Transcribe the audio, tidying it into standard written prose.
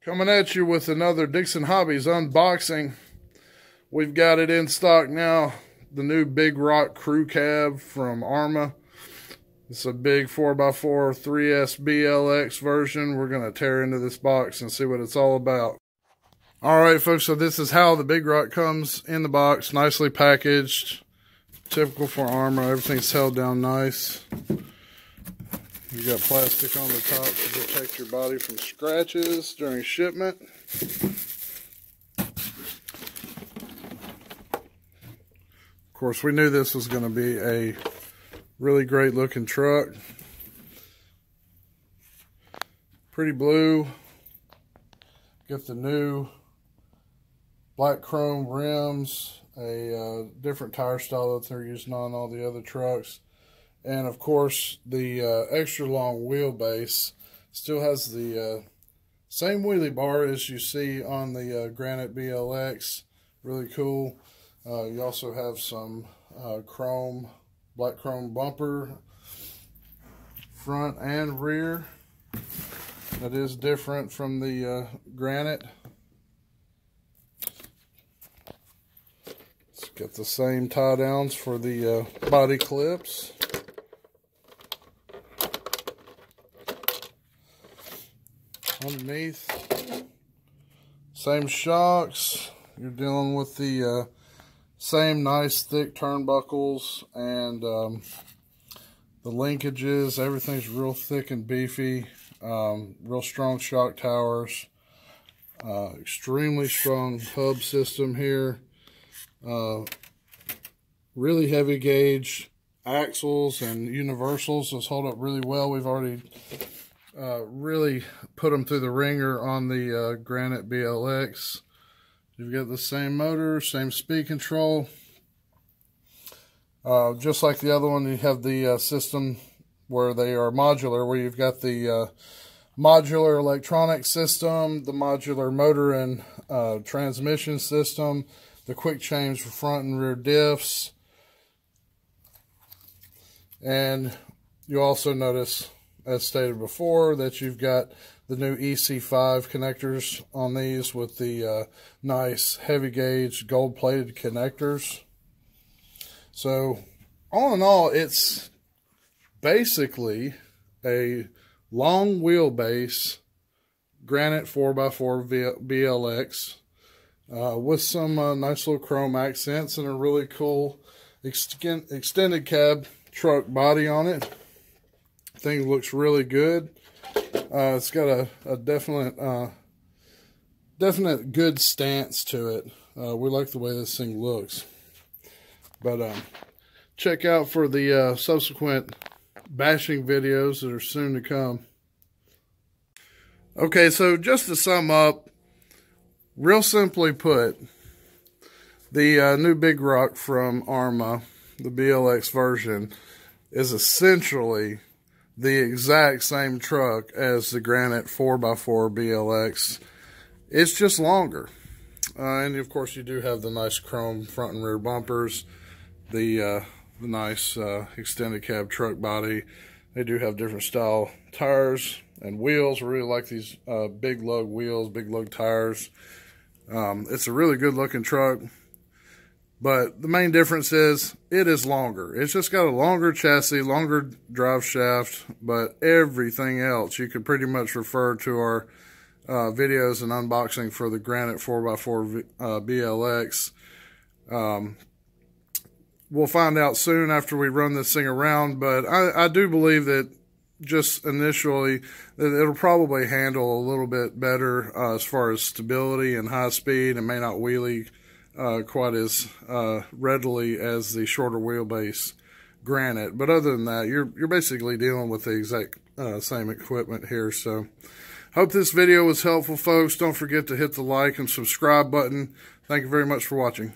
Coming at you with another Dickson Hobbies unboxing. We've got it in stock now. The new Big Rock Crew Cab from Arrma. It's a big 4x4 3S BLX version. We're going to tear into this box and see what it's all about. Alright folks, so this is how the Big Rock comes in the box. Nicely packaged. Typical for Arrma. Everything's held down nice. You got plastic on the top to protect your body from scratches during shipment. Of course, we knew this was going to be a really great looking truck. Pretty blue. Got the new black chrome rims, a different tire style that they're using on all the other trucks. And of course, the extra long wheelbase still has the same wheelie bar as you see on the Granite BLX. Really cool. You also have some black chrome bumper, front and rear. That is different from the Granite. It's got the same tie downs for the body clips. Underneath, same shocks. You're dealing with the same nice thick turnbuckles and the linkages. Everything's real thick and beefy. Real strong shock towers. Extremely strong hub system here. Really heavy gauge axles and universals. Those hold up really well. We've already really put them through the ringer on the Granite BLX. You've got the same motor, same speed control. Just like the other one, you have the system where they are modular, where you've got the modular electronic system, the modular motor and transmission system, the quick change for front and rear diffs. And you also notice, as stated before, that you've got the new EC5 connectors on these with the nice heavy gauge gold plated connectors. So all in all, it's basically a long wheelbase Granite 4x4 BLX with some nice little chrome accents and a really cool extended cab truck body on it. Thing looks really good. It's got a definite good stance to it. We like the way this thing looks. But check out for the subsequent bashing videos that are soon to come. Okay, so just to sum up, real simply put, the new Big Rock from Arrma, the BLX version, is essentially the exact same truck as the Granite 4x4 BLX. It's just longer. And of course you do have the nice chrome front and rear bumpers, the nice extended cab truck body. They do have different style tires and wheels. I really like these big lug wheels, big lug tires. It's a really good looking truck. But the main difference is it is longer. It's just got a longer chassis, longer drive shaft, but everything else you could pretty much refer to our videos and unboxing for the Granite 4x4 BLX. We'll find out soon after we run this thing around, but I do believe that just initially that it'll probably handle a little bit better as far as stability and high speed, and may not wheelie quite as readily as the shorter wheelbase Granite. But other than that, you're basically dealing with the exact same equipment here. So hope this video was helpful, folks. Don't forget to hit the like and subscribe button. Thank you very much for watching.